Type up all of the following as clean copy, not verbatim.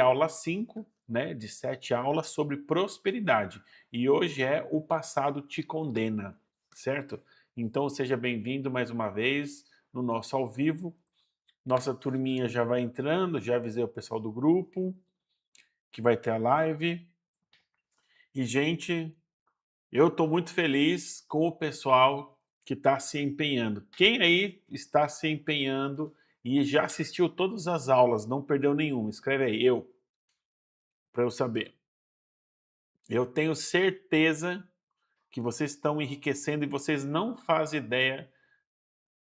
aula 5, né, de 7 aulas sobre prosperidade. E hoje é o passado te condena, certo? Então seja bem-vindo mais uma vez no nosso ao vivo. Nossa turminha já vai entrando, já avisei o pessoal do grupo que vai ter a live. E, gente, eu estou muito feliz com o pessoal que está se empenhando. Quem aí está se empenhando e já assistiu todas as aulas, não perdeu nenhuma? Escreve aí, eu, para eu saber. Eu tenho certeza que vocês estão enriquecendo e vocês não fazem ideia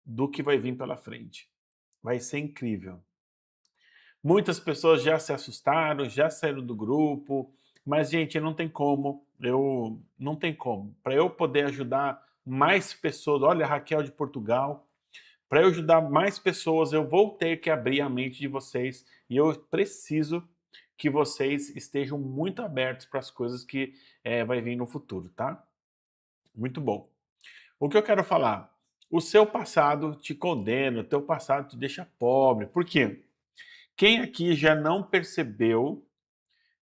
do que vai vir pela frente. Vai ser incrível. Muitas pessoas já se assustaram, já saíram do grupo, mas, gente, não tem como. Eu não tem como. Para eu poder ajudar mais pessoas, olha, a Raquel de Portugal, para eu ajudar mais pessoas, eu vou ter que abrir a mente de vocês e eu preciso que vocês estejam muito abertos para as coisas que vai vir no futuro, tá? Muito bom. O que eu quero falar? O seu passado te condena, o teu passado te deixa pobre. Por quê? Quem aqui já não percebeu,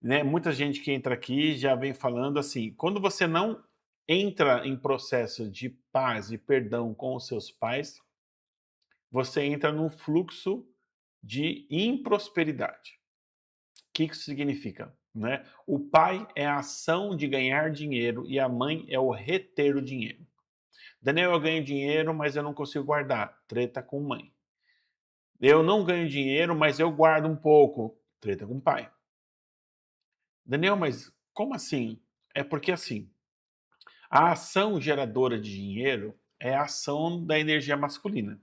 né? Muita gente que entra aqui já vem falando assim: quando você não entra em processo de paz e perdão com os seus pais, você entra num fluxo de improsperidade. O que isso significa? Né? O pai é a ação de ganhar dinheiro e a mãe é o reter o dinheiro. Daniel, eu ganho dinheiro, mas eu não consigo guardar. Treta com mãe. Eu não ganho dinheiro, mas eu guardo um pouco. Treta com pai. Daniel, mas como assim? É porque assim, a ação geradora de dinheiro é a ação da energia masculina.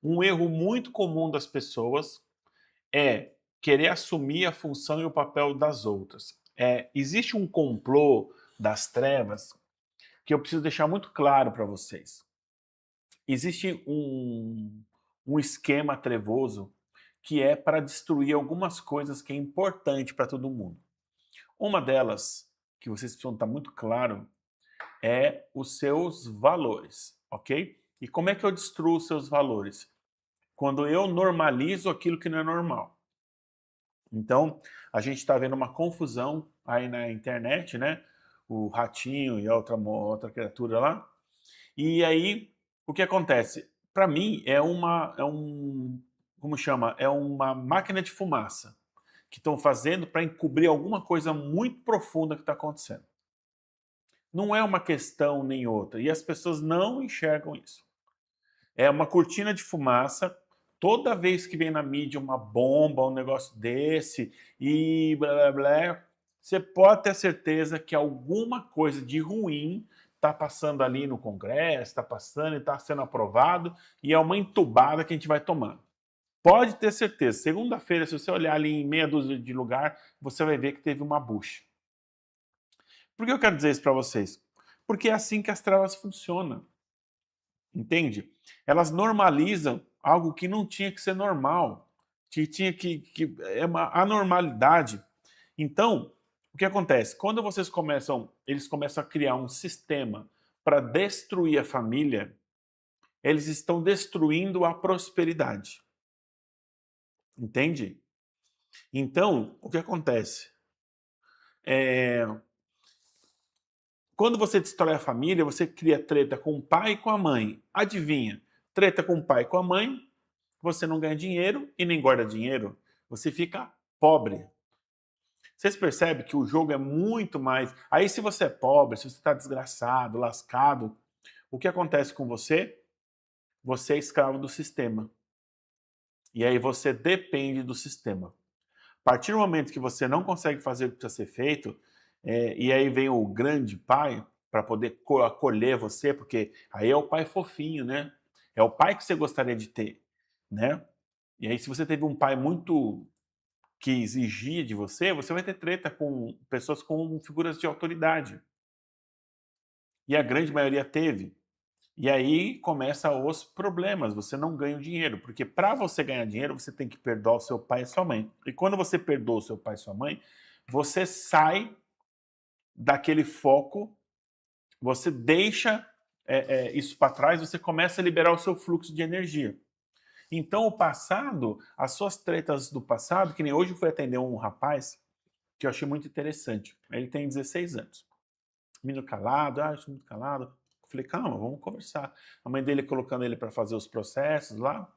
Um erro muito comum das pessoas é querer assumir a função e o papel das outras. Existe um complô das trevas que eu preciso deixar muito claro para vocês. Existe um esquema trevoso que é para destruir algumas coisas que é importante para todo mundo. Uma delas, que vocês precisam estar muito claro, é os seus valores, ok? E como é que eu destruo os seus valores? Quando eu normalizo aquilo que não é normal. Então, a gente está vendo uma confusão aí na internet, né? O ratinho e a outra criatura lá. E aí, o que acontece? Para mim, como chama? É uma máquina de fumaça que estão fazendo para encobrir alguma coisa muito profunda que está acontecendo. Não é uma questão nem outra. E as pessoas não enxergam isso. É uma cortina de fumaça. Toda vez que vem na mídia uma bomba, um negócio desse e blá blá blá, você pode ter certeza que alguma coisa de ruim está passando ali no Congresso, está passando e está sendo aprovado, e é uma entubada que a gente vai tomando. Pode ter certeza. Segunda-feira, se você olhar ali em meia dúzia de lugar, você vai ver que teve uma bucha. Por que eu quero dizer isso para vocês? Porque é assim que as trevas funcionam. Entende? Elas normalizam algo que não tinha que ser normal, que tinha que é uma anormalidade. Então, o que acontece? Quando eles começam a criar um sistema para destruir a família, eles estão destruindo a prosperidade. Entende? Então, o que acontece? É, Quando você destrói a família, você cria treta com o pai e com a mãe. Adivinha? Treta com o pai e com a mãe, você não ganha dinheiro e nem guarda dinheiro, você fica pobre. Vocês percebem que o jogo é muito mais. Aí, se você é pobre, se você está desgraçado, lascado, o que acontece com você? Você é escravo do sistema. E aí você depende do sistema. A partir do momento que você não consegue fazer o que precisa ser feito, e aí vem o grande pai para poder acolher você, porque aí é o pai fofinho, né? É o pai que você gostaria de ter, né? E aí, se você teve um pai muito que exigia de você, você vai ter treta com pessoas com figuras de autoridade. E a grande maioria teve. E aí começa os problemas, você não ganha o dinheiro, porque para você ganhar dinheiro, você tem que perdoar o seu pai e sua mãe. E quando você perdoa o seu pai e sua mãe, você sai daquele foco, você deixa isso para trás, você começa a liberar o seu fluxo de energia. Então o passado, as suas tretas do passado, que nem hoje eu fui atender um rapaz que eu achei muito interessante. Ele tem 16 anos. Menino calado, eu sou muito calado. Eu falei, calma, vamos conversar. A mãe dele colocando ele para fazer os processos lá.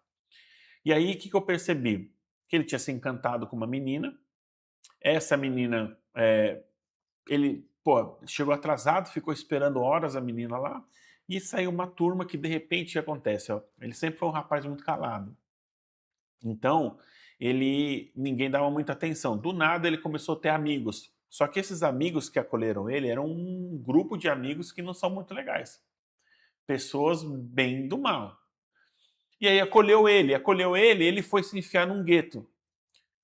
E aí, o que, que eu percebi? Que ele tinha se encantado com uma menina. Essa menina, ele, pô, chegou atrasado, ficou esperando horas a menina lá. E saiu uma turma que, de repente, o que acontece? Ó, ele sempre foi um rapaz muito calado. Então, ninguém dava muita atenção. Do nada, ele começou a ter amigos. Só que esses amigos que acolheram ele eram um grupo de amigos que não são muito legais. Pessoas bem do mal. E aí acolheu ele foi se enfiar num gueto,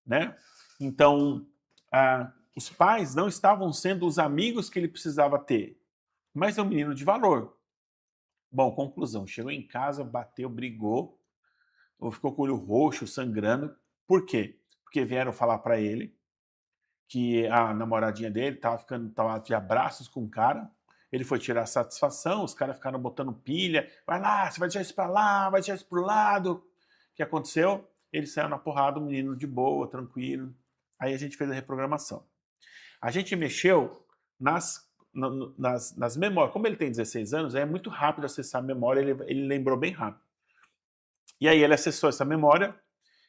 né? Então, os pais não estavam sendo os amigos que ele precisava ter, mas é um menino de valor. Bom, conclusão, chegou em casa, bateu, brigou, ou ficou com o olho roxo, sangrando. Por quê? Porque vieram falar para ele que a namoradinha dele tava de abraços com o cara. Ele foi tirar satisfação, os caras ficaram botando pilha. Vai lá, você vai deixar isso pra lá, vai deixar isso pro lado. O que aconteceu? Ele saiu na porrada, o menino de boa, tranquilo. Aí a gente fez a reprogramação. A gente mexeu nas memórias. Como ele tem 16 anos, é muito rápido acessar a memória, ele lembrou bem rápido. E aí ele acessou essa memória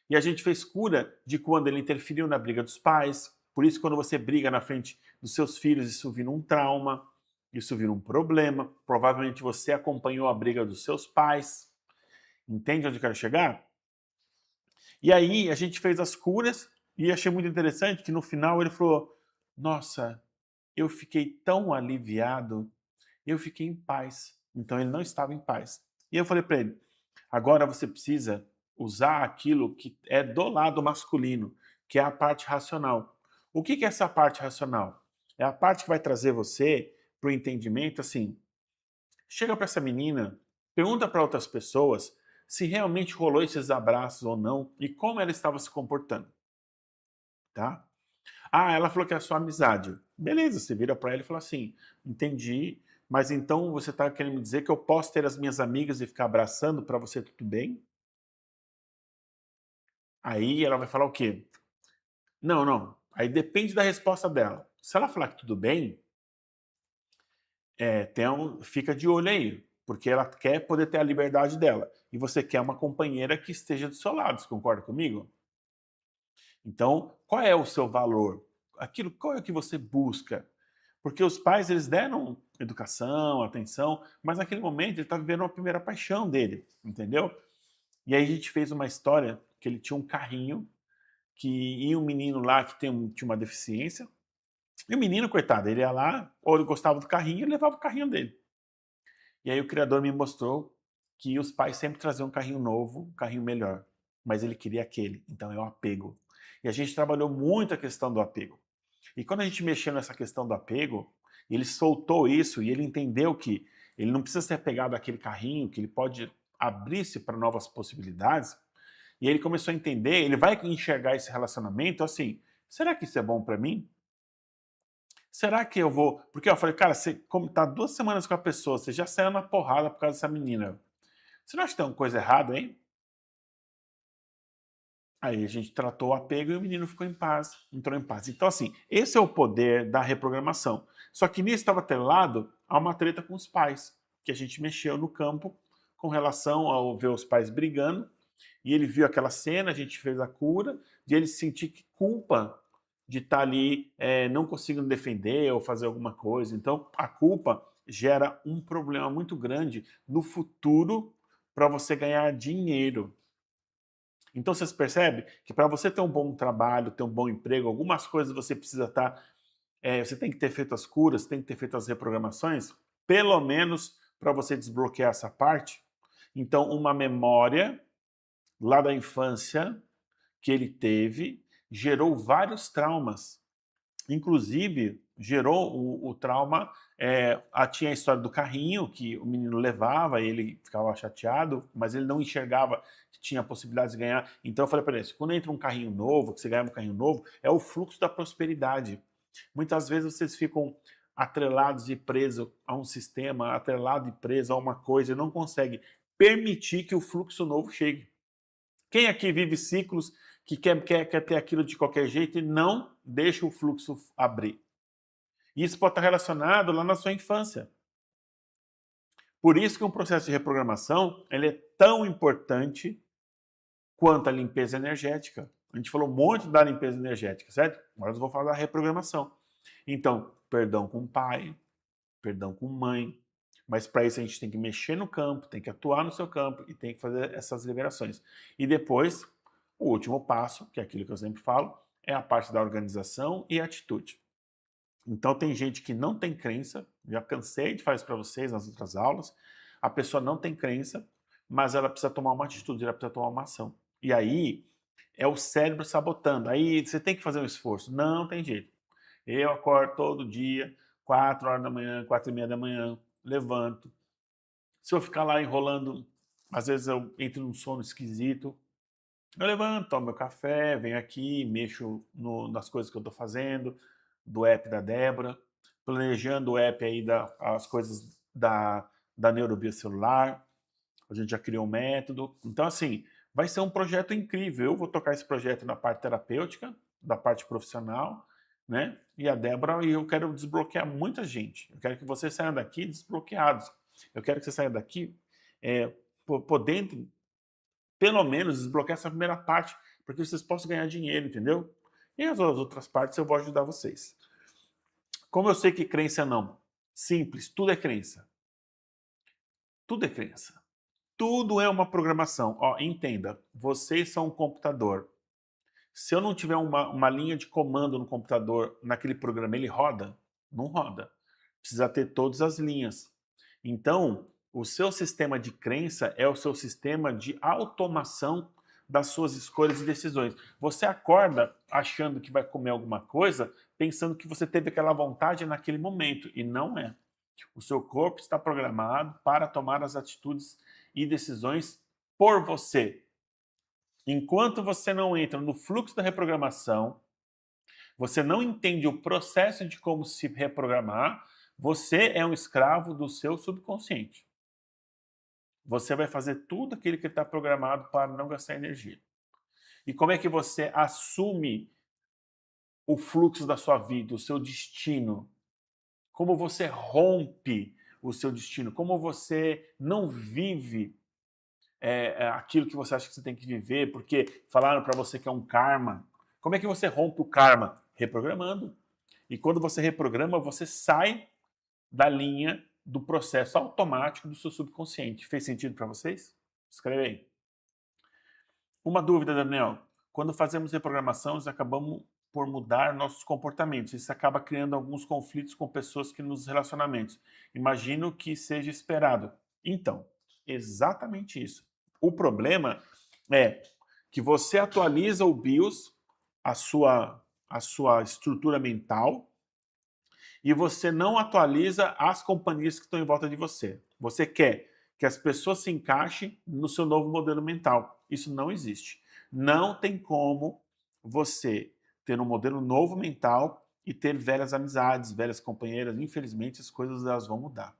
e a gente fez cura de quando ele interferiu na briga dos pais. Por isso, quando você briga na frente dos seus filhos, isso vira um trauma, isso vira um problema. Provavelmente você acompanhou a briga dos seus pais. Entende onde eu quero chegar? E aí a gente fez as curas e achei muito interessante que no final ele falou: nossa, eu fiquei tão aliviado, eu fiquei em paz. Então ele não estava em paz. E eu falei para ele: agora você precisa usar aquilo que é do lado masculino, que é a parte racional. O que é essa parte racional? É a parte que vai trazer você para o entendimento assim. Chega para essa menina, pergunta para outras pessoas se realmente rolou esses abraços ou não e como ela estava se comportando, tá? Ah, ela falou que é só amizade. Beleza, você vira para ela e fala assim: entendi, mas então você está querendo me dizer que eu posso ter as minhas amigas e ficar abraçando para você tudo bem? Aí ela vai falar o quê? Não, não. Aí depende da resposta dela. Se ela falar que tudo bem, fica de olho aí, porque ela quer poder ter a liberdade dela. E você quer uma companheira que esteja do seu lado, você concorda comigo? Então, qual é o seu valor? Qual é o que você busca? Porque os pais, eles deram educação, atenção, mas naquele momento ele está vivendo a primeira paixão dele, entendeu? E aí a gente fez uma história que ele tinha um carrinho, que ia um menino lá que tinha uma deficiência, e o menino, coitado, ele ia lá, ou ele gostava do carrinho, e levava o carrinho dele. E aí o criador me mostrou que os pais sempre traziam um carrinho novo, um carrinho melhor, mas ele queria aquele, então é o apego. E a gente trabalhou muito a questão do apego. E quando a gente mexeu nessa questão do apego, ele soltou isso e ele entendeu que ele não precisa ser apegado àquele carrinho, que ele pode abrir-se para novas possibilidades. E ele começou a entender, ele vai enxergar esse relacionamento assim: será que isso é bom para mim? Será que eu vou. Porque eu falei, cara, você, como tá 2 semanas com a pessoa, você já saiu na porrada por causa dessa menina. Você não acha que tem uma coisa errada, hein? Aí a gente tratou o apego e o menino ficou em paz, entrou em paz. Então, assim, esse é o poder da reprogramação. Só que nisso estava atrelado a uma treta com os pais, que a gente mexeu no campo com relação ao ver os pais brigando. E ele viu aquela cena, a gente fez a cura, de ele sentir que culpa de estar ali não conseguindo defender ou fazer alguma coisa. Então, a culpa gera um problema muito grande no futuro para você ganhar dinheiro. Então vocês percebem que para você ter um bom trabalho, ter um bom emprego, algumas coisas você precisa estar. Você tem que ter feito as curas, tem que ter feito as reprogramações, pelo menos para você desbloquear essa parte. Então, uma memória lá da infância que ele teve gerou vários traumas. Inclusive, gerou o trauma. Tinha a história do carrinho que o menino levava, ele ficava chateado, mas ele não enxergava que tinha possibilidade de ganhar. Então eu falei para ele: quando entra um carrinho novo, que você ganha um carrinho novo, é o fluxo da prosperidade. Muitas vezes vocês ficam atrelados e presos a um sistema, atrelado e preso a uma coisa, e não conseguem permitir que o fluxo novo chegue. Quem aqui vive ciclos que quer ter aquilo de qualquer jeito e não deixa o fluxo abrir? Isso pode estar relacionado lá na sua infância. Por isso que um processo de reprogramação ele é tão importante quanto a limpeza energética. A gente falou muito da limpeza energética, certo? Agora eu vou falar da reprogramação. Então, perdão com o pai, perdão com mãe, mas para isso a gente tem que mexer no campo, tem que atuar no seu campo e tem que fazer essas liberações. E depois, o último passo, que é aquilo que eu sempre falo, é a parte da organização e atitude. Então tem gente que não tem crença, já cansei de falar isso para vocês nas outras aulas, a pessoa não tem crença, mas ela precisa tomar uma atitude, ela precisa tomar uma ação. E aí é o cérebro sabotando. Aí você tem que fazer um esforço. Não tem jeito. Eu acordo todo dia, 4 horas da manhã, 4:30 da manhã, levanto. Se eu ficar lá enrolando, às vezes eu entro num sono esquisito. Eu levanto, tomo meu café, venho aqui, mexo nas coisas que eu estou fazendo, do app da Débora, planejando o app aí, as coisas da neurobia celular. A gente já criou um método. Então, assim, vai ser um projeto incrível. Eu vou tocar esse projeto na parte terapêutica, da parte profissional, né? E a Débora, e eu quero desbloquear muita gente. Eu quero que vocês saiam daqui desbloqueados. Eu quero que vocês saiam daqui podendo, pelo menos, desbloquear essa primeira parte, para que vocês possam ganhar dinheiro, entendeu? E as outras partes eu vou ajudar vocês. Como eu sei que crença não? Simples, tudo é crença. Tudo é crença. Tudo é uma programação. Ó, entenda, vocês são um computador. Se eu não tiver uma linha de comando no computador, naquele programa, ele roda? Não roda. Precisa ter todas as linhas. Então, o seu sistema de crença é o seu sistema de automação das suas escolhas e decisões. Você acorda achando que vai comer alguma coisa, pensando que você teve aquela vontade naquele momento, e não é. O seu corpo está programado para tomar as atitudes e decisões por você. Enquanto você não entra no fluxo da reprogramação, você não entende o processo de como se reprogramar, você é um escravo do seu subconsciente. Você vai fazer tudo aquilo que está programado para não gastar energia. E como é que você assume o fluxo da sua vida, o seu destino? Como você rompe o seu destino? Como você não vive aquilo que você acha que você tem que viver, porque falaram para você que é um karma. Como é que você rompe o karma? Reprogramando. E quando você reprograma, você sai da linha do processo automático do seu subconsciente. Fez sentido para vocês? Escreve aí. Uma dúvida, Daniel. Quando fazemos reprogramação, nós acabamos por mudar nossos comportamentos. Isso acaba criando alguns conflitos com pessoas que nos relacionamentos. Imagino que seja esperado. Então, exatamente isso. O problema é que você atualiza o BIOS, a sua estrutura mental, e você não atualiza as companhias que estão em volta de você. Você quer que as pessoas se encaixem no seu novo modelo mental. Isso não existe. Não tem como você ter um modelo novo mental e ter velhas amizades, velhas companheiras. Infelizmente, as coisas elas vão mudar.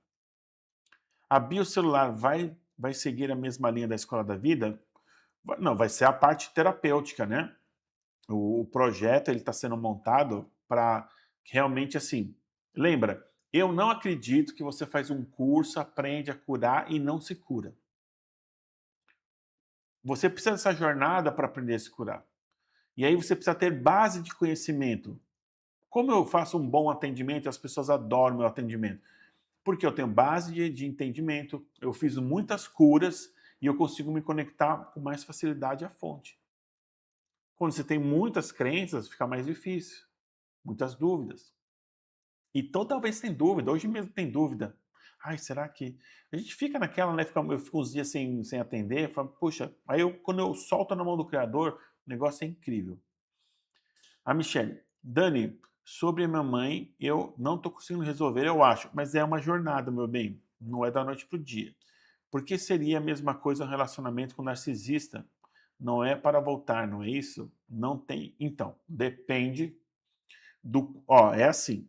A biocelular vai seguir a mesma linha da escola da vida? Não, vai ser a parte terapêutica, né? O projeto ele está sendo montado para realmente assim. Lembra, eu não acredito que você faz um curso, aprende a curar e não se cura. Você precisa dessa jornada para aprender a se curar. E aí você precisa ter base de conhecimento. Como eu faço um bom atendimento, as pessoas adoram meu atendimento. Porque eu tenho base de entendimento, eu fiz muitas curas e eu consigo me conectar com mais facilidade à fonte. Quando você tem muitas crenças, fica mais difícil. Muitas dúvidas. E toda vez tem dúvida, hoje mesmo tem dúvida. Ai, será que. A gente fica naquela, né? Eu fico uns dias sem atender, falo, puxa, aí quando eu solto na mão do Criador, o negócio é incrível. A Michelle, Dani, sobre a minha mãe, eu não estou conseguindo resolver, eu acho, mas é uma jornada, meu bem, não é da noite para o dia. Por que seria a mesma coisa um relacionamento com narcisista? Não é para voltar, não é isso? Não tem. Então, depende do. Ó, é assim.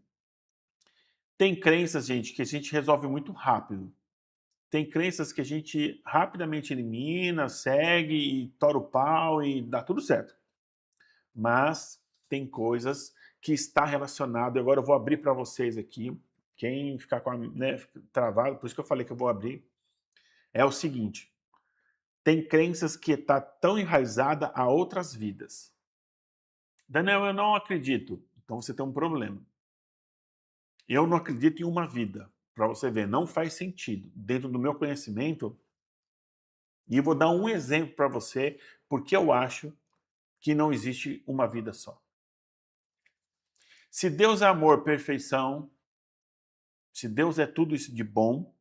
Tem crenças, gente, que a gente resolve muito rápido. Tem crenças que a gente rapidamente elimina, segue e tora o pau e dá tudo certo. Mas tem coisas que está relacionado, e agora eu vou abrir para vocês aqui, quem ficar com a, né, travado, por isso que eu falei que eu vou abrir, é o seguinte, tem crenças que está tão enraizada a outras vidas. Daniel, eu não acredito. Então você tem um problema. Eu não acredito em uma vida. Para você ver, não faz sentido. Dentro do meu conhecimento, e eu vou dar um exemplo para você, porque eu acho que não existe uma vida só. Se Deus é amor, perfeição, se Deus é tudo isso de bom,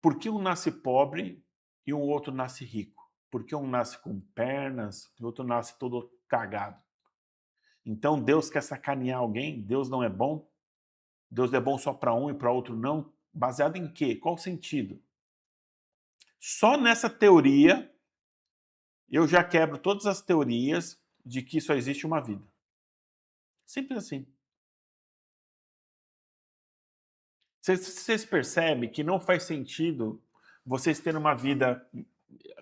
por que um nasce pobre e um outro nasce rico? Por que um nasce com pernas e o outro nasce todo cagado? Então Deus quer sacanear alguém? Deus não é bom? Deus é bom só para um e para outro não? Baseado em quê? Qual o sentido? Só nessa teoria eu já quebro todas as teorias de que só existe uma vida. Simples assim. Vocês percebem que não faz sentido vocês terem uma vida,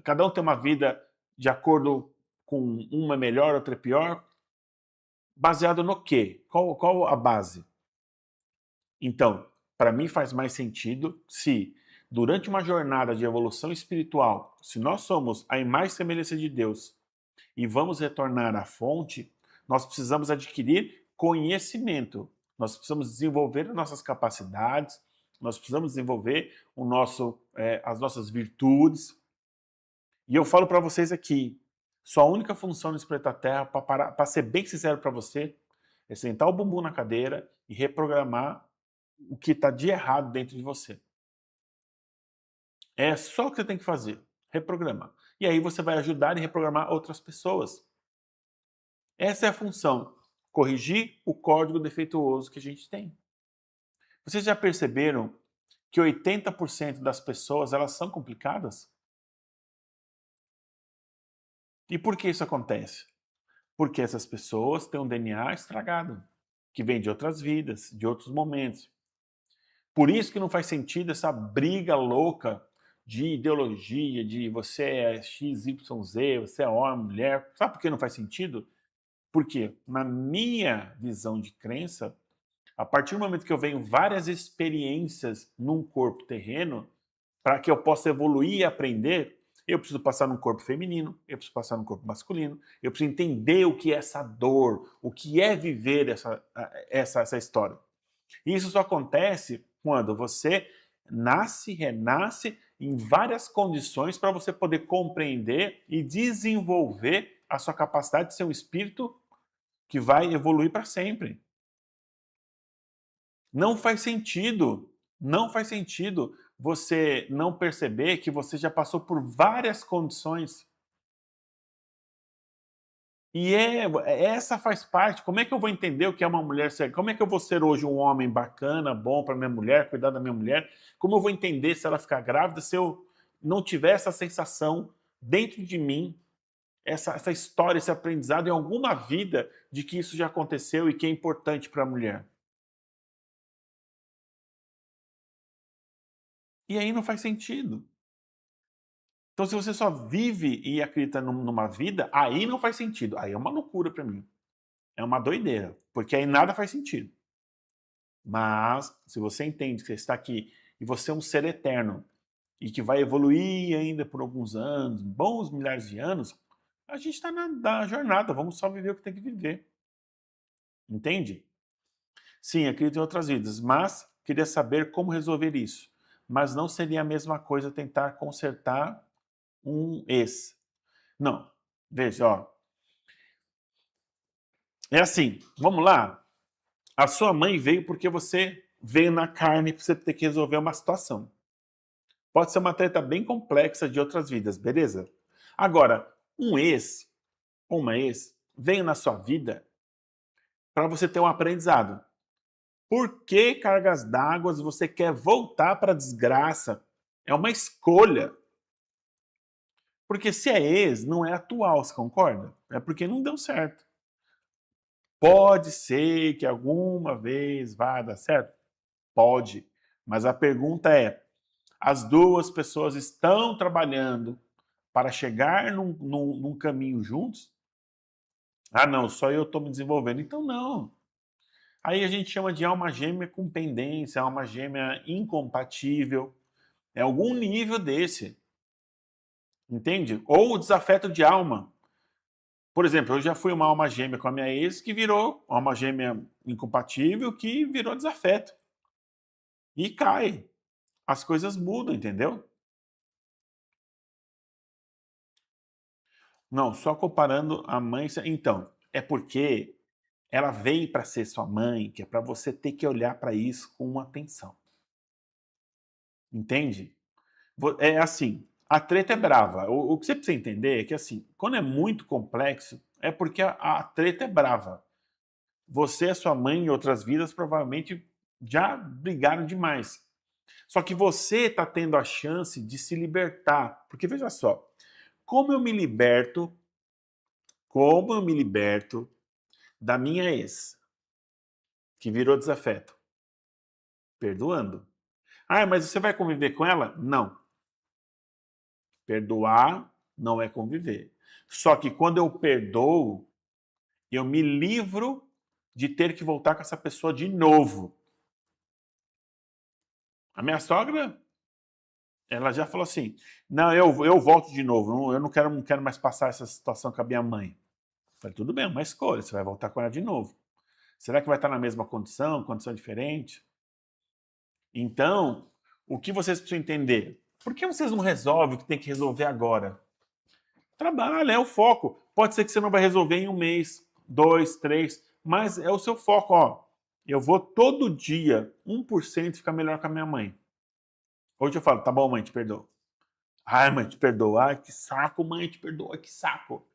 cada um tem uma vida de acordo com uma melhor, outra pior? Baseado no quê? Qual a base? Então, para mim faz mais sentido se, durante uma jornada de evolução espiritual, se nós somos a imagem e semelhança de Deus e vamos retornar à fonte, nós precisamos adquirir conhecimento, nós precisamos desenvolver as nossas capacidades, nós precisamos desenvolver as nossas virtudes. E eu falo para vocês aqui, sua única função nesse planeta Terra, para ser bem sincero para você, é sentar o bumbum na cadeira e reprogramar o que está de errado dentro de você. É só o que você tem que fazer, reprogramar. E aí você vai ajudar e reprogramar outras pessoas. Essa é a função, corrigir o código defeituoso que a gente tem. Vocês já perceberam que 80% das pessoas elas são complicadas? E por que isso acontece? Porque essas pessoas têm um DNA estragado, que vem de outras vidas, de outros momentos. Por isso que não faz sentido essa briga louca de ideologia, de você é XYZ, você é homem, mulher. Sabe por que não faz sentido? Porque, na minha visão de crença, a partir do momento que eu venho várias experiências num corpo terreno, para que eu possa evoluir e aprender, eu preciso passar num corpo feminino, eu preciso passar num corpo masculino, eu preciso entender o que é essa dor, o que é viver essa história. Isso só acontece quando você nasce, renasce em várias condições para você poder compreender e desenvolver a sua capacidade de ser um espírito que vai evoluir para sempre. Não faz sentido, não faz sentido você não perceber que você já passou por várias condições. E essa faz parte. Como é que eu vou entender o que é uma mulher ser? Como é que eu vou ser hoje um homem bacana, bom para minha mulher, cuidar da minha mulher? Como eu vou entender se ela ficar grávida, se eu não tiver essa sensação dentro de mim, essa história, esse aprendizado em alguma vida de que isso já aconteceu e que é importante para a mulher? E aí não faz sentido. Então, se você só vive e acredita numa vida, aí não faz sentido. Aí é uma loucura para mim. É uma doideira, porque aí nada faz sentido. Mas, se você entende que você está aqui e você é um ser eterno e que vai evoluir ainda por alguns anos, bons milhares de anos, a gente está na jornada, vamos só viver o que tem que viver. Entende? Sim, acredito em outras vidas, mas queria saber como resolver isso. Mas não seria a mesma coisa tentar consertar um ex. Não. Veja, ó. É assim, vamos lá. A sua mãe veio porque você veio na carne para você ter que resolver uma situação. Pode ser uma treta bem complexa de outras vidas, beleza? Agora, um ex ou uma ex veio na sua vida para você ter um aprendizado. Por que cargas d'água você quer voltar para a desgraça? É uma escolha. Porque se é ex, não é atual, você concorda? É porque não deu certo. Pode ser que alguma vez vá dar certo? Pode. Mas a pergunta é: As duas pessoas estão trabalhando para chegar num caminho juntos. Ah, não, só eu estou me desenvolvendo. Então, não. Aí a gente chama de alma gêmea com pendência, alma gêmea incompatível. É algum nível desse, entende? Ou o desafeto de alma. Por exemplo, eu já fui uma alma gêmea com a minha ex que virou alma gêmea incompatível que virou desafeto. E cai. As coisas mudam, entendeu? Não, só comparando a mãe. Então, é porque ela veio para ser sua mãe, que é para você ter que olhar para isso com atenção. Entende? É assim, a treta é brava. O que você precisa entender é que, assim, quando é muito complexo, é porque a treta é brava. Você, a sua mãe e outras vidas provavelmente já brigaram demais. Só que você está tendo a chance de se libertar. Porque veja só, como eu me liberto, como eu me liberto da minha ex, que virou desafeto? Perdoando. Ah, mas você vai conviver com ela? Não. Perdoar não é conviver. Só que quando eu perdoo, eu me livro de ter que voltar com essa pessoa de novo. A minha sogra, ela já falou assim: não, eu volto de novo, eu não quero mais passar essa situação com a minha mãe. Eu falei, tudo bem, uma escolha, você vai voltar com ela de novo. Será que vai estar na mesma condição diferente? Então, o que vocês precisam entender? Por que vocês não resolvem o que tem que resolver agora? Trabalha, é o foco. Pode ser que você não vai resolver em um mês, dois, três, mas é o seu foco, ó. Eu vou todo dia 1% ficar melhor com a minha mãe. Hoje eu falo, tá bom, mãe, te perdoo. Ai, mãe, te perdoo. Ai, que saco, mãe, te perdoo. Que saco.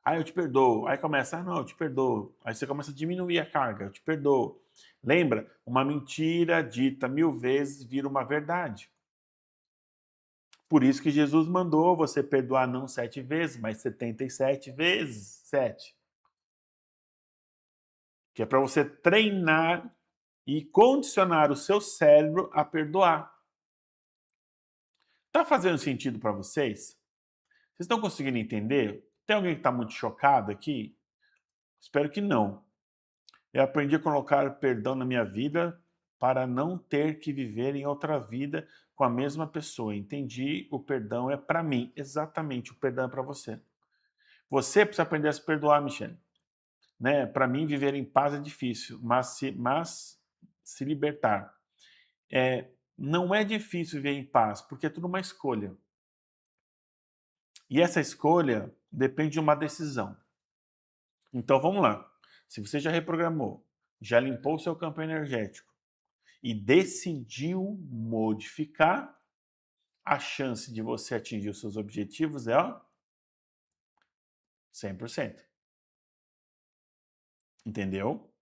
Aí eu te perdoo. Aí começa, ah, não, eu te perdoo. Aí você começa a diminuir a carga, eu te perdoo. Lembra? Uma mentira dita 1000 vezes vira uma verdade. Por isso que Jesus mandou você perdoar não 7 vezes, mas 77 vezes 7. Que é para você treinar e condicionar o seu cérebro a perdoar. Tá fazendo sentido para vocês? Vocês estão conseguindo entender? Tem alguém que está muito chocado aqui? Espero que não. Eu aprendi a colocar perdão na minha vida para não ter que viver em outra vida com a mesma pessoa. Entendi, o perdão é para mim. Exatamente, o perdão é para você. Você precisa aprender a se perdoar, Michele. Né? Para mim, viver em paz é difícil, mas se libertar. Não é difícil viver em paz, porque é tudo uma escolha. E essa escolha depende de uma decisão. Então vamos lá. Se você já reprogramou, já limpou o seu campo energético e decidiu modificar, a chance de você atingir os seus objetivos é, ó, 100%. Entendeu?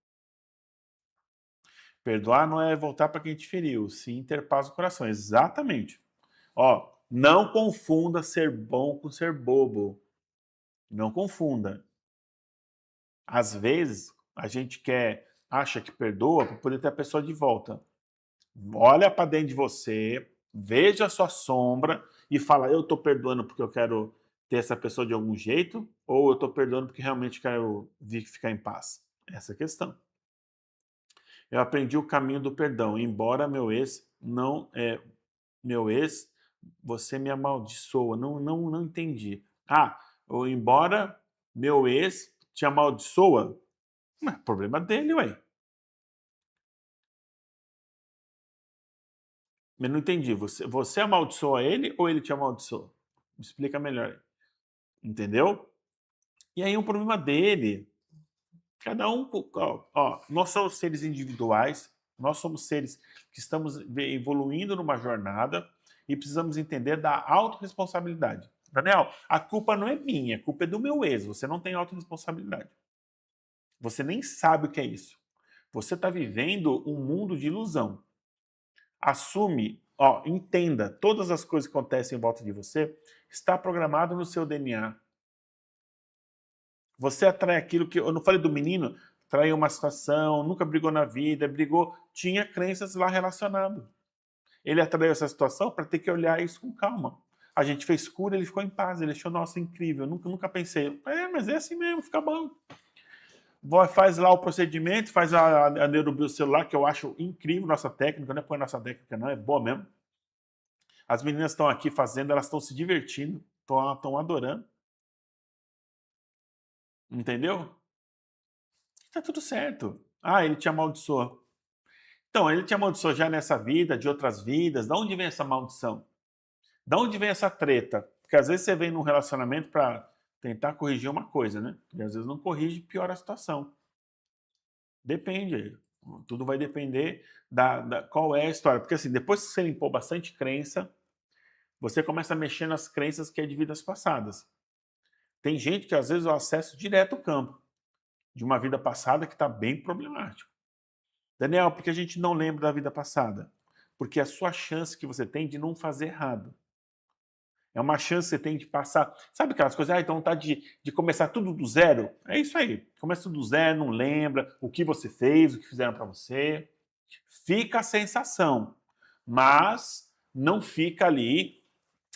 Perdoar não é voltar para quem te feriu, sim ter paz no coração. Exatamente. Ó, não confunda ser bom com ser bobo. Não confunda. Às vezes, a gente acha que perdoa para poder ter a pessoa de volta. Olha para dentro de você, veja a sua sombra e fala: eu estou perdoando porque eu quero ter essa pessoa de algum jeito, ou eu estou perdoando porque realmente quero ficar em paz. Essa é a questão. Eu aprendi o caminho do perdão, embora meu ex, você me amaldiçoa. Não entendi. Ah, ou embora meu ex te amaldiçoa, mas é problema dele, ué. Eu não entendi. Você amaldiçoa ele ou ele te amaldiçoa? Me explica melhor. Entendeu? E aí é um problema dele. Cada um, ó, nós somos seres individuais, nós somos seres que estamos evoluindo numa jornada e precisamos entender da autorresponsabilidade. Daniel, a culpa não é minha, a culpa é do meu ex. Você não tem autorresponsabilidade. Você nem sabe o que é isso. Você está vivendo um mundo de ilusão. Assume, ó, entenda, todas as coisas que acontecem em volta de você está programado no seu DNA. Você atrai aquilo que eu não falei do menino, traiu uma situação, nunca brigou na vida, brigou, tinha crenças lá relacionado. Ele atraiu essa situação para ter que olhar isso com calma. A gente fez cura, ele ficou em paz, ele achou, nossa, incrível, nunca pensei. Mas é assim mesmo, fica bom. Faz lá o procedimento, faz a neurobiocelular, que eu acho incrível, nossa técnica, não é por nossa técnica não, é boa mesmo. As meninas estão aqui fazendo, elas estão se divertindo, estão adorando. Entendeu? Tá tudo certo. Ah, ele te amaldiçoou. Então, ele te amaldiçoou já nessa vida, de outras vidas. Da onde vem essa maldição? Da onde vem essa treta? Porque às vezes você vem num relacionamento para tentar corrigir uma coisa, né? E às vezes não corrige, piora a situação. Depende. Tudo vai depender qual é a história. Porque assim, depois que você limpou bastante crença, você começa a mexer nas crenças que é de vidas passadas. Tem gente que às vezes eu acesso direto o campo de uma vida passada que está bem problemático. Daniel, por que a gente não lembra da vida passada? Porque é a sua chance que você tem de não fazer errado. É uma chance que você tem de passar. Sabe aquelas coisas? Então tá de começar tudo do zero? É isso aí. Começa tudo do zero, não lembra o que você fez, o que fizeram para você. Fica a sensação, mas não fica ali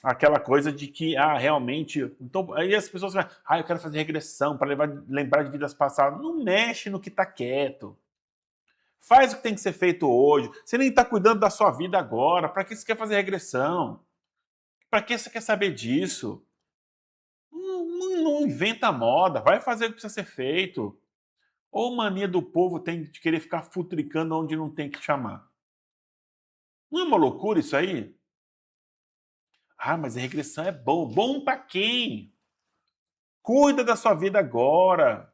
aquela coisa de que, realmente. Então, aí as pessoas falam, eu quero fazer regressão para lembrar de vidas passadas. Não mexe no que está quieto. Faz o que tem que ser feito hoje. Você nem está cuidando da sua vida agora. Para que você quer fazer regressão? Para que você quer saber disso? Não inventa moda. Vai fazer o que precisa ser feito. Ou mania do povo tem de querer ficar futricando onde não tem que chamar. Não é uma loucura isso aí? Mas a regressão é bom. Bom para quem? Cuida da sua vida agora.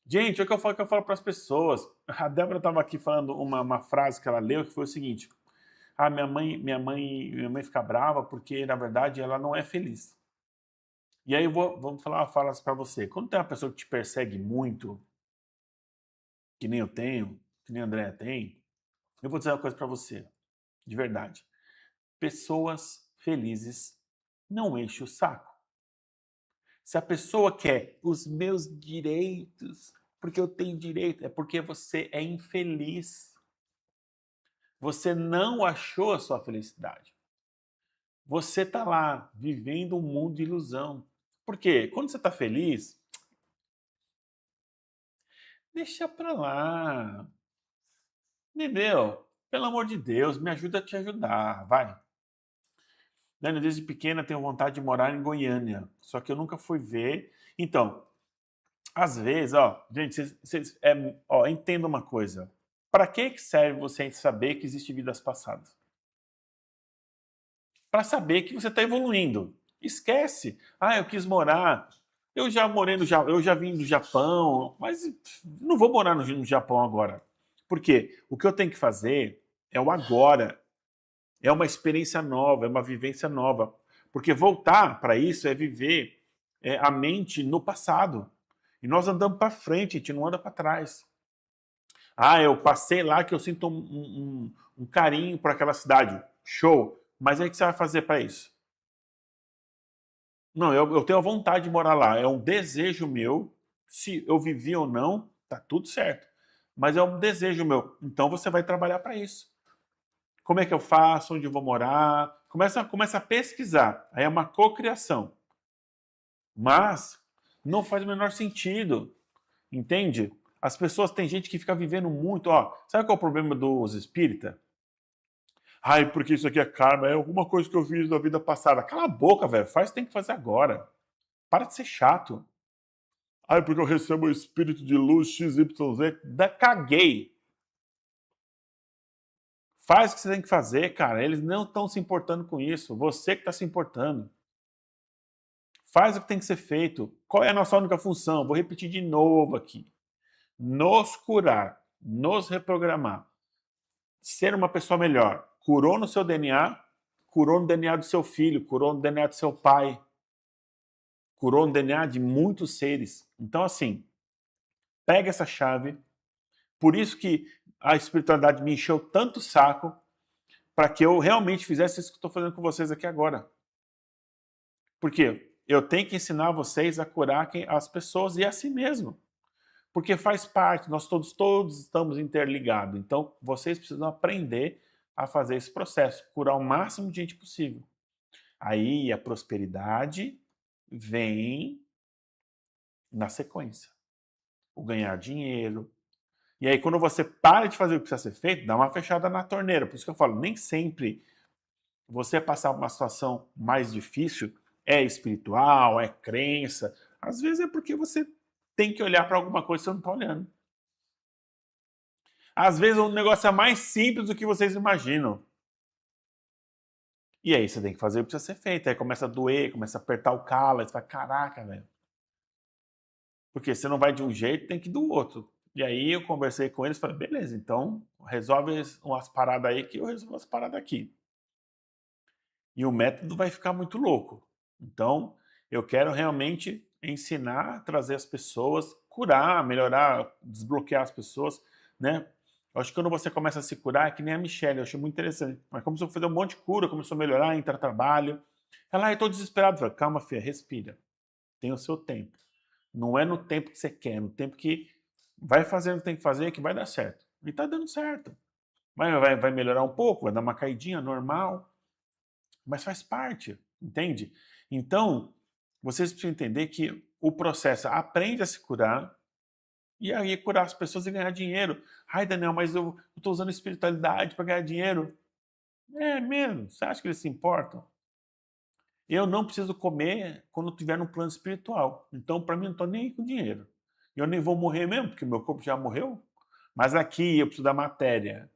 Gente, é o que eu falo para as pessoas. A Débora estava aqui falando uma frase que ela leu que foi o seguinte: minha mãe fica brava porque na verdade ela não é feliz. E aí vamos falar uma frase para você. Quando tem uma pessoa que te persegue muito, que nem eu tenho, que nem a Andréa tem, eu vou dizer uma coisa para você, de verdade. Pessoas felizes não enchem o saco. Se a pessoa quer os meus direitos, porque eu tenho direito, é porque você é infeliz. Você não achou a sua felicidade. Você está lá, vivendo um mundo de ilusão. Por quê? Quando você está feliz, deixa pra lá. Entendeu? Pelo amor de Deus, me ajuda a te ajudar, vai. Dani, desde pequena tenho vontade de morar em Goiânia, só que eu nunca fui ver. Então, às vezes, gente, entenda uma coisa. Para que serve você saber que existem vidas passadas? Para saber que você está evoluindo. Esquece. Eu quis morar. Eu já morei no Japão, eu já vim do Japão, mas não vou morar no Japão agora. Por quê? O que eu tenho que fazer é o agora. É uma experiência nova, é uma vivência nova. Porque voltar para isso é viver a mente no passado. E nós andamos para frente, a gente não anda para trás. Eu passei lá que eu sinto um carinho por aquela cidade. Show. Mas aí o que você vai fazer para isso? Não, eu tenho a vontade de morar lá. É um desejo meu. Se eu vivi ou não, tá tudo certo. Mas é um desejo meu. Então você vai trabalhar para isso. Como é que eu faço? Onde eu vou morar? Começa a pesquisar. Aí é uma cocriação. Mas não faz o menor sentido. Entende? As pessoas, tem gente que fica vivendo muito. Sabe qual é o problema dos espíritas? Porque isso aqui é karma, é alguma coisa que eu fiz na vida passada. Cala a boca, velho. Faz o que tem que fazer agora. Para de ser chato. Porque eu recebo o espírito de luz XYZ. Caguei. Faz o que você tem que fazer, cara. Eles não estão se importando com isso. Você que está se importando. Faz o que tem que ser feito. Qual é a nossa única função? Vou repetir de novo aqui. Nos curar, nos reprogramar. Ser uma pessoa melhor. Curou no seu DNA, curou no DNA do seu filho, curou no DNA do seu pai, curou no DNA de muitos seres. Então, assim, pega essa chave. Por isso que a espiritualidade me encheu tanto o saco para que eu realmente fizesse isso que estou fazendo com vocês aqui agora. Por quê? Eu tenho que ensinar vocês a curar as pessoas e a si mesmo. Porque faz parte, nós todos estamos interligados. Então, vocês precisam aprender a fazer esse processo, curar o máximo de gente possível. Aí a prosperidade vem na sequência. O ganhar dinheiro. E aí quando você para de fazer o que precisa ser feito, dá uma fechada na torneira. Por isso que eu falo, nem sempre você passar por uma situação mais difícil é espiritual, é crença. Às vezes é porque você tem que olhar para alguma coisa que você não está olhando. Às vezes o negócio é mais simples do que vocês imaginam. E aí você tem que fazer o que precisa ser feito. Aí começa a doer, começa a apertar o calo, aí você fala, caraca, velho. Porque você não vai de um jeito, tem que ir do outro. E aí eu conversei com eles e falei, beleza, então resolve umas paradas aí que eu resolvo as paradas aqui. E o método vai ficar muito louco. Então, eu quero realmente ensinar, trazer as pessoas, curar, melhorar, desbloquear as pessoas, né? Eu acho que quando você começa a se curar, é que nem a Michelle, eu achei muito interessante. Mas começou a fazer um monte de cura, começou a melhorar, entrar no trabalho. Ela, eu tô desesperado. Eu falei, calma, filha, respira. Tem o seu tempo. Não é no tempo que você quer, é no tempo que vai fazendo o que tem que fazer que vai dar certo. E tá dando certo. Vai melhorar um pouco, vai dar uma caidinha normal, mas faz parte, entende? Então, vocês precisam entender que o processo aprende a se curar e aí curar as pessoas e ganhar dinheiro. Ai, Daniel, mas eu estou usando espiritualidade para ganhar dinheiro. É mesmo? Você acha que eles se importam? Eu não preciso comer quando estiver no plano espiritual. Então, para mim, não estou nem aí com dinheiro. Eu nem vou morrer mesmo, porque meu corpo já morreu. Mas aqui eu preciso da matéria.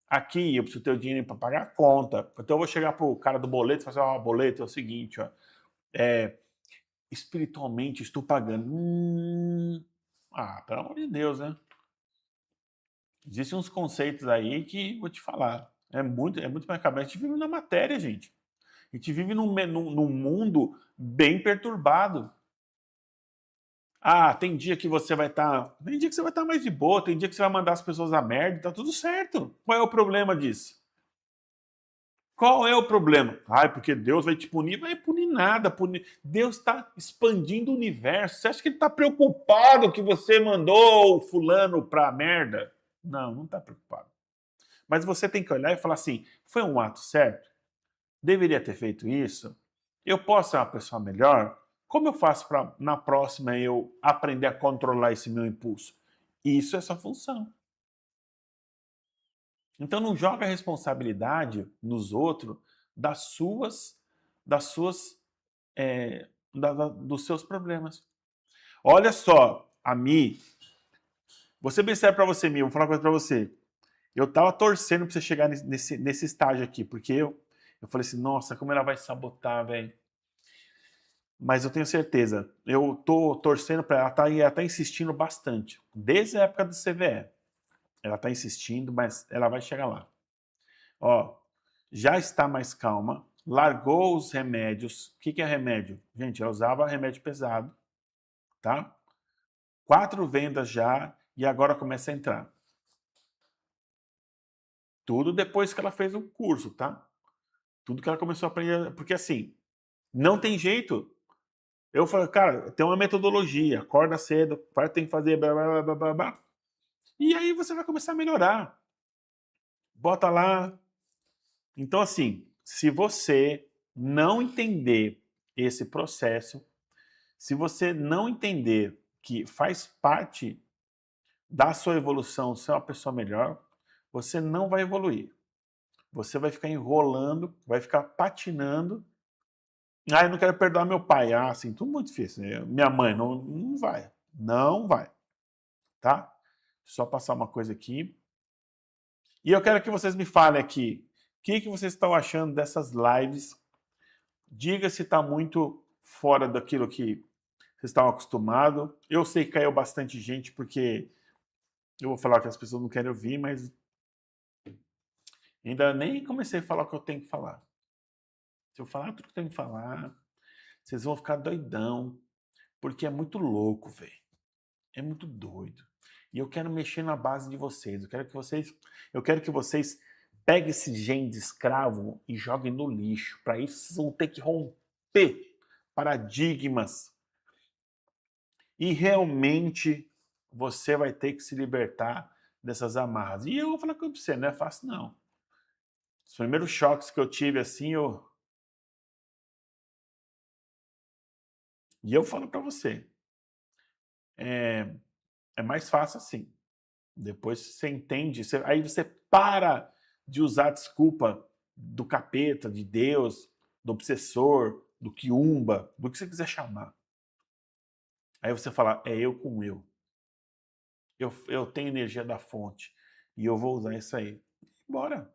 Aqui eu preciso ter o dinheiro para pagar a conta. Então eu vou chegar pro cara do boleto e falar assim, ó, boleto é o seguinte, ó, espiritualmente estou pagando. Pelo amor de Deus, né? Existem uns conceitos aí que vou te falar. É muito mais cabreiro. A gente vive na matéria, gente. A gente vive num mundo bem perturbado. Tem dia que você vai estar. Tem dia que você vai estar mais de boa, tem dia que você vai mandar as pessoas a merda, tá tudo certo. Qual é o problema disso? Qual é o problema? Porque Deus vai te punir? Vai punir nada. Deus está expandindo o universo. Você acha que ele está preocupado que você mandou o fulano pra merda? Não, não está preocupado. Mas você tem que olhar e falar assim: foi um ato certo? Deveria ter feito isso? Eu posso ser uma pessoa melhor? Como eu faço para na próxima eu aprender a controlar esse meu impulso? Isso é sua função. Então não joga a responsabilidade nos outros das suas dos seus problemas. Olha só, a Mi, você bem sério para você, Mi, vou falar uma coisa para você. Eu tava torcendo para você chegar nesse estágio aqui, porque eu falei assim, nossa, como ela vai sabotar, velho. Mas eu tenho certeza, eu tô torcendo para ela tá insistindo bastante, desde a época do CVE. Ela tá insistindo, mas ela vai chegar lá. Ó, já está mais calma, largou os remédios. O que é remédio? Gente, ela usava remédio pesado, tá? 4 vendas já e agora começa a entrar. Tudo depois que ela fez o curso, tá? Tudo que ela começou a aprender. Porque assim, não tem jeito. Eu falo, cara, tem uma metodologia, acorda cedo, tem que fazer blá, blá, blá, blá, blá. E aí você vai começar a melhorar. Bota lá. Então, assim, se você não entender esse processo, se você não entender que faz parte da sua evolução ser uma pessoa melhor, você não vai evoluir. Você vai ficar enrolando, vai ficar patinando. Eu não quero perdoar meu pai. Assim, tudo muito difícil. Né? Minha mãe, não vai. Não vai. Tá? Só passar uma coisa aqui. E eu quero que vocês me falem aqui. O que vocês estão achando dessas lives? Diga se está muito fora daquilo que vocês estão acostumados. Eu sei que caiu bastante gente, porque eu vou falar que as pessoas não querem ouvir, mas ainda nem comecei a falar o que eu tenho que falar. Se eu falar tudo que eu tenho que falar, vocês vão ficar doidão, porque é muito louco, velho. É muito doido. E eu quero mexer na base de vocês. Eu quero que vocês peguem esse gene de escravo e joguem no lixo. Para isso, vocês vão ter que romper paradigmas. E realmente você vai ter que se libertar dessas amarras. E eu vou falar com você, não é fácil não. Os primeiros choques que eu tive assim, e eu falo para você, é, é mais fácil assim. Depois você entende, aí você para de usar a desculpa do capeta, de Deus, do obsessor, do quiumba, do que você quiser chamar. Aí você fala, é eu com eu. Eu tenho energia da fonte e eu vou usar isso aí. Bora.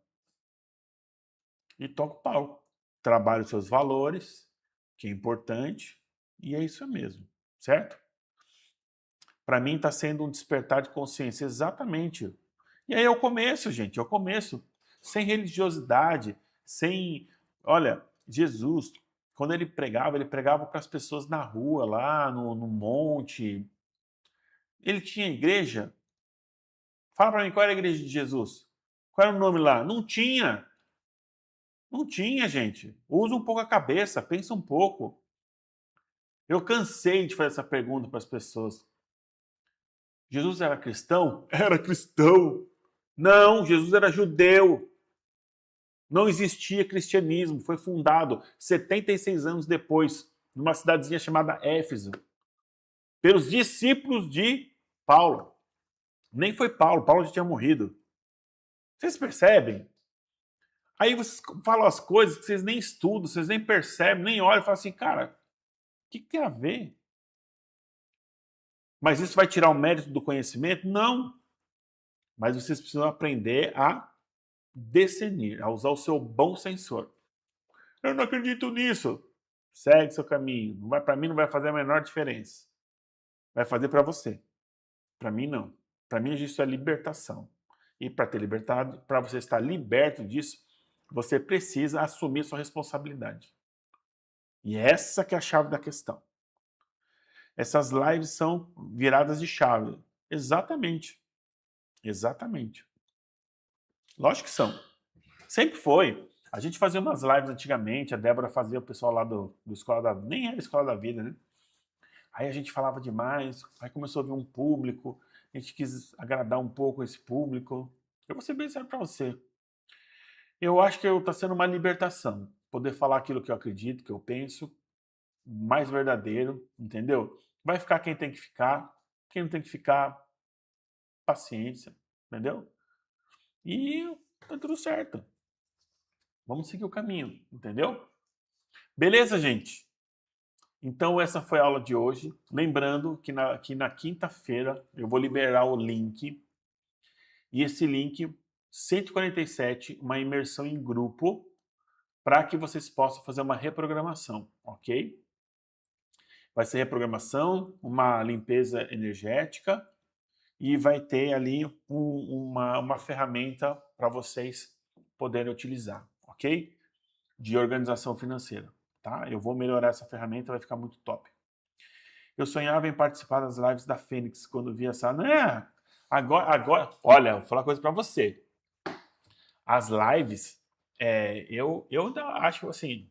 E toca o pau. Trabalhe os seus valores, que é importante, e é isso mesmo, certo? Para mim está sendo um despertar de consciência, exatamente. E aí é o começo, gente, é o começo. Sem religiosidade, sem... Olha, Jesus, quando ele pregava para as pessoas na rua, lá no monte. Ele tinha igreja. Fala para mim, qual era a igreja de Jesus? Qual era o nome lá? Não tinha. Não tinha, gente. Usa um pouco a cabeça, pensa um pouco. Eu cansei de fazer essa pergunta para as pessoas. Jesus era cristão? Era cristão. Não, Jesus era judeu. Não existia cristianismo. Foi fundado 76 anos depois, numa cidadezinha chamada Éfeso, pelos discípulos de Paulo. Nem foi Paulo, Paulo já tinha morrido. Vocês percebem? Aí vocês falam as coisas que vocês nem estudam, vocês nem percebem, nem olham e falam assim, cara, o que tem a ver? Mas isso vai tirar o mérito do conhecimento? Não. Mas vocês precisam aprender a discernir, a usar o seu bom sensor. Eu não acredito nisso. Segue seu caminho. Para mim não vai fazer a menor diferença. Vai fazer para você. Para mim não. Para mim isso é libertação. E para ter libertado, para você estar liberto disso, você precisa assumir sua responsabilidade. E essa que é a chave da questão. Essas lives são viradas de chave. Exatamente. Exatamente. Lógico que são. Sempre foi. A gente fazia umas lives antigamente, a Débora fazia o pessoal lá do Escola da Vida, nem era Escola da Vida, né? Aí a gente falava demais, aí começou a vir um público, a gente quis agradar um pouco esse público. Eu vou ser bem sério pra você. Eu acho que está sendo uma libertação. Poder falar aquilo que eu acredito, que eu penso, mais verdadeiro, entendeu? Vai ficar quem tem que ficar, quem não tem que ficar, paciência, entendeu? E tá tudo certo. Vamos seguir o caminho, entendeu? Beleza, gente? Então essa foi a aula de hoje. Lembrando que na quinta-feira eu vou liberar o link. E esse link, 147, uma imersão em grupo, para que vocês possam fazer uma reprogramação, ok? Vai ser reprogramação, uma limpeza energética e vai ter ali uma ferramenta para vocês poderem utilizar, ok? De organização financeira, tá? Eu vou melhorar essa ferramenta, vai ficar muito top. Eu sonhava em participar das lives da Fênix quando via essa... Né? Agora, olha, vou falar uma coisa para você. As lives, eu ainda acho assim,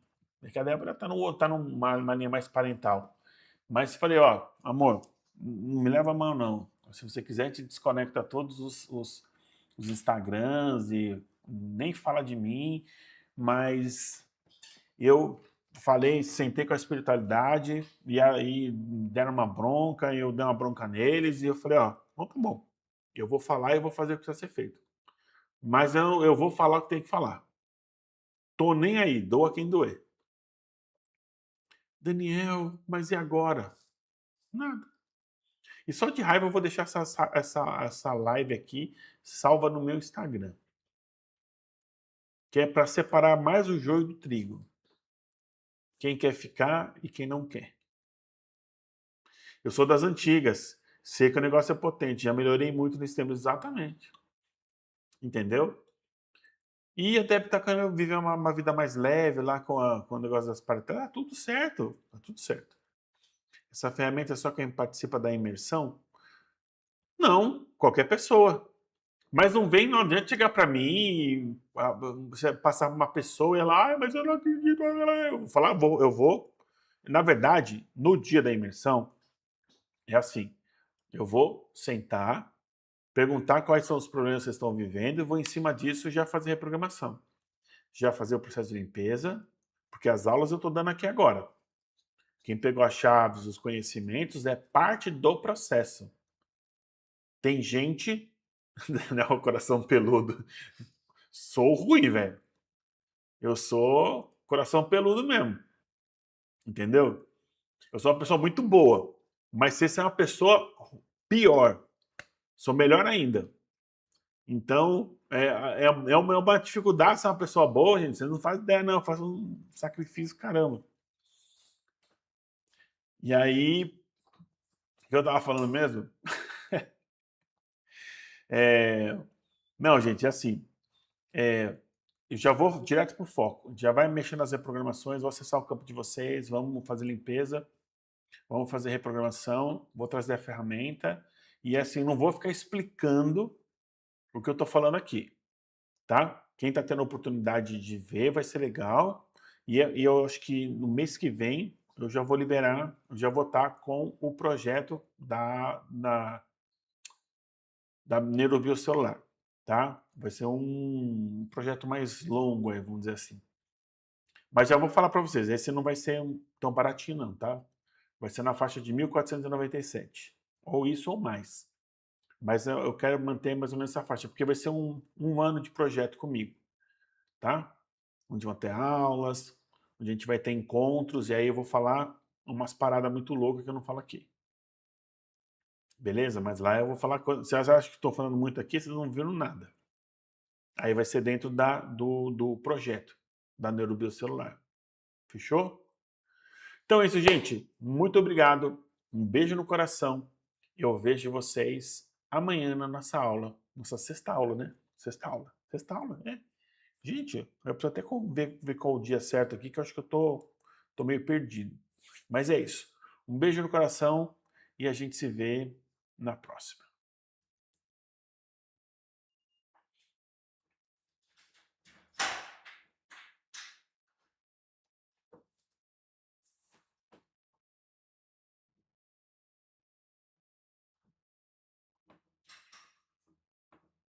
que a Débora tá numa linha mais parental. Mas falei, ó, amor, não me leva a mão não. Se você quiser, a gente desconecta todos os Instagrams e nem fala de mim, mas eu falei, sentei com a espiritualidade e aí deram uma bronca, e eu dei uma bronca neles e eu falei, ó, bom, tá bom, eu vou falar e eu vou fazer o que precisa ser feito. Mas eu vou falar o que tem que falar. Tô nem aí, doa quem doer. Daniel, mas e agora? Nada. E só de raiva eu vou deixar essa live aqui salva no meu Instagram. Que é para separar mais o joio do trigo. Quem quer ficar e quem não quer. Eu sou das antigas. Sei que o negócio é potente. Já melhorei muito nesse tempo. Exatamente. Entendeu? E até tá querendo viver uma vida mais leve lá com o negócio das partelas. Tá tudo certo. Tá tudo certo. Essa ferramenta é só quem participa da imersão? Não, qualquer pessoa. Mas não vem, não adianta chegar para mim e você passar uma pessoa e ela, mas eu não acredito. Eu vou falar, eu vou. Na verdade, no dia da imersão, é assim: eu vou sentar, perguntar quais são os problemas que vocês estão vivendo e vou, em cima disso, já fazer reprogramação. já fazer o processo de limpeza, porque as aulas eu estou dando aqui agora. Quem pegou as chaves, os conhecimentos, é parte do processo. Tem gente, né, o coração peludo, sou ruim, velho. Eu sou coração peludo mesmo, entendeu? Eu sou uma pessoa muito boa, mas se você é uma pessoa pior, sou melhor ainda. Então, é uma dificuldade ser uma pessoa boa, gente. Você não faz ideia, não. Faz um sacrifício, caramba. E aí, o que eu tava falando mesmo? Não, gente, é assim. Eu já vou direto pro foco. Já vai mexer nas reprogramações, vou acessar o campo de vocês, vamos fazer limpeza, vamos fazer reprogramação, vou trazer a ferramenta. E assim, não vou ficar explicando o que eu tô falando aqui, tá? Quem tá tendo a oportunidade de ver vai ser legal. E eu acho que no mês que vem eu já vou liberar, eu já vou estar com o projeto da neurobiocelular, tá? Vai ser um projeto mais longo, aí, vamos dizer assim. Mas já vou falar para vocês, esse não vai ser tão baratinho não, tá? Vai ser na faixa de 1.497, ou isso ou mais. Mas eu quero manter mais ou menos essa faixa, porque vai ser um ano de projeto comigo, tá? Onde vão ter aulas, onde a gente vai ter encontros, e aí eu vou falar umas paradas muito loucas que eu não falo aqui. Beleza? Mas lá eu vou falar coisas. Vocês acham que estou falando muito aqui, vocês não viram nada. Aí vai ser dentro do projeto da neurobiocelular. Fechou? Então é isso, gente. Muito obrigado. Um beijo no coração. Eu vejo vocês amanhã na nossa aula. Nossa sexta aula, né? Sexta aula. Sexta aula, é. Gente, eu preciso até ver qual o dia certo aqui, que eu acho que eu tô meio perdido. Mas é isso. Um beijo no coração e a gente se vê na próxima.